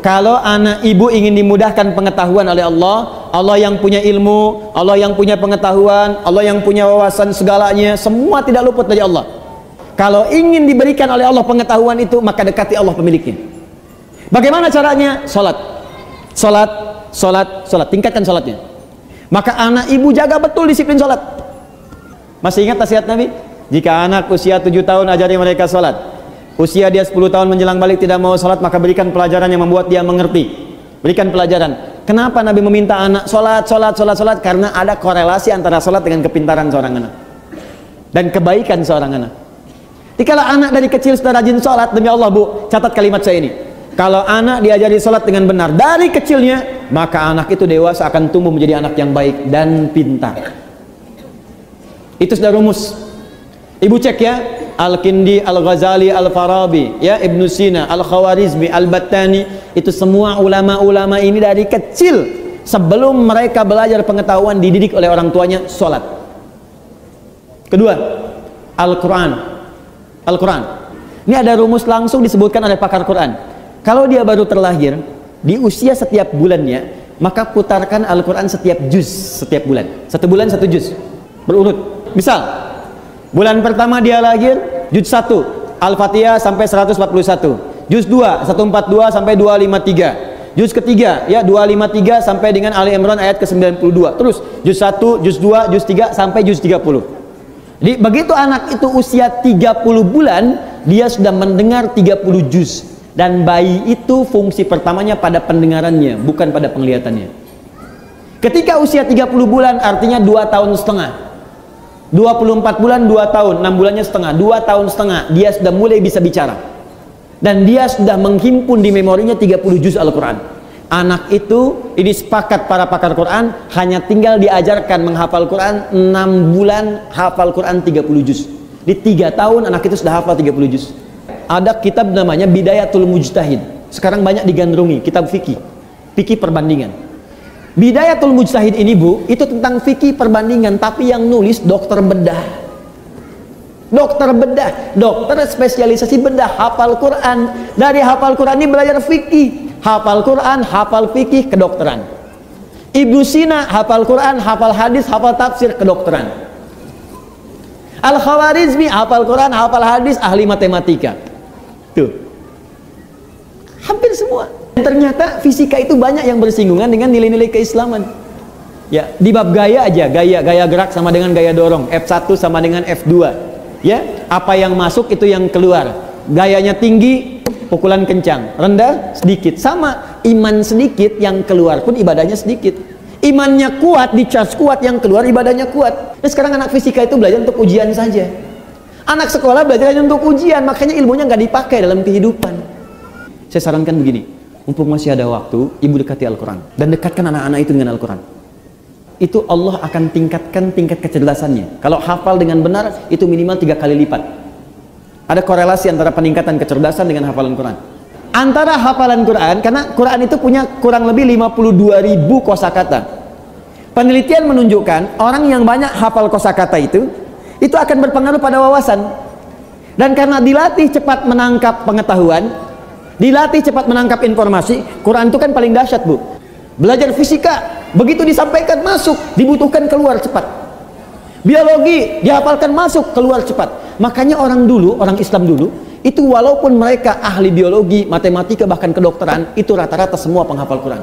kalau anak ibu ingin dimudahkan pengetahuan oleh Allah, Allah yang punya ilmu, Allah yang punya pengetahuan, Allah yang punya wawasan segalanya, semua tidak luput dari Allah. Kalau ingin diberikan oleh Allah pengetahuan itu, maka dekati Allah pemiliknya. Bagaimana caranya? Salat, salat, salat, salat. Tingkatkan salatnya. Maka anak ibu jaga betul disiplin salat. Masih ingat nasihat Nabi? Jika anak usia 7 tahun ajari mereka salat, usia dia 10 tahun menjelang balik tidak mau salat, maka berikan pelajaran yang membuat dia mengerti. Berikan pelajaran. Kenapa Nabi meminta anak salat, salat, salat, salat? Karena ada korelasi antara salat dengan kepintaran seorang anak dan kebaikan seorang anak. Jikalau anak dari kecil sudah rajin salat, demi Allah Bu, catat kalimat saya ini. Kalau anak diajari salat dengan benar dari kecilnya, maka anak itu dewasa akan tumbuh menjadi anak yang baik dan pintar. Itu sudah rumus. Ibu cek ya, Al-Kindi, Al-Ghazali, Al-Farabi, ya, Ibnu Sina, Al-Khawarizmi, Al-Battani, itu semua ulama-ulama ini dari kecil sebelum mereka belajar pengetahuan dididik oleh orang tuanya salat. Kedua, Al-Quran. Al-Quran. Ini ada rumus langsung disebutkan oleh pakar Quran. Kalau dia baru terlahir, di usia setiap bulannya, maka putarkan Al-Quran setiap juz setiap bulan. 1 bulan 1 juz. Berurut. Misal, bulan pertama dia lahir, juz 1 Al-Fatihah sampai 141, juz 2 142 sampai 253, juz ketiga ya 253 sampai dengan Ali Imran ayat ke-92, terus juz 1, juz 2, juz 3 sampai juz 30. Jadi begitu anak itu usia 30 bulan, dia sudah mendengar 30 juz. Dan bayi itu fungsi pertamanya pada pendengarannya, bukan pada penglihatannya. Ketika usia 30 bulan artinya 2 tahun setengah. 24 bulan 2 tahun, 6 bulannya setengah, 2 tahun setengah dia sudah mulai bisa bicara. Dan dia sudah menghimpun di memorinya 30 juz Al-Quran. Anak itu, ini sepakat para pakar Quran, hanya tinggal diajarkan menghafal Quran 6 bulan, hafal Quran 30 juz. Di 3 tahun anak itu sudah hafal 30 juz. Ada kitab namanya Bidayatul Mujtahid. Sekarang banyak digandrungi, kitab fikih. Fikih perbandingan. Bidayatul Mujtahid ini Bu, itu tentang fikih perbandingan, tapi yang nulis dokter bedah. Dokter bedah, dokter spesialisasi bedah, hafal Quran. Dari hafal Quran ini belajar fikih. Hafal Quran, hafal fikih, kedokteran. Ibnu Sina hafal Quran, hafal hadis, hafal tafsir, kedokteran. Al-Khawarizmi hafal Quran, hafal hadis, ahli matematika. Tuh. Hampir semua. Ternyata fisika itu banyak yang bersinggungan dengan nilai-nilai keislaman. Ya, di bab gaya aja, gaya gerak sama dengan gaya dorong, F1 sama dengan F2. Ya, apa yang masuk itu yang keluar. Gayanya tinggi, pukulan kencang, rendah sedikit. Sama, iman sedikit yang keluar pun ibadahnya sedikit. Imannya kuat, dicas kuat, yang keluar ibadahnya kuat. Nah, sekarang anak fisika itu belajar untuk ujian saja. Anak sekolah belajar hanya untuk ujian, makanya ilmunya nggak dipakai dalam kehidupan. Saya sarankan begini, mumpung masih ada waktu, ibu dekati Al-Quran dan dekatkan anak-anak itu dengan Al-Quran. Itu Allah akan tingkatkan tingkat kecerdasannya. Kalau hafal dengan benar, itu minimal 3 kali lipat. Ada korelasi antara peningkatan kecerdasan dengan hafalan Quran. Antara hafalan Quran, karena Quran itu punya kurang lebih 52.000 kosakata. Penelitian menunjukkan orang yang banyak hafal kosakata itu akan berpengaruh pada wawasan. Dan karena dilatih cepat menangkap pengetahuan, dilatih cepat menangkap informasi, Quran itu kan paling dahsyat Bu. Belajar fisika, begitu disampaikan masuk, dibutuhkan keluar cepat. Biologi, dihafalkan masuk, keluar cepat. Makanya orang dulu, orang Islam dulu, itu walaupun mereka ahli biologi, matematika, bahkan kedokteran, itu rata-rata semua penghafal Quran.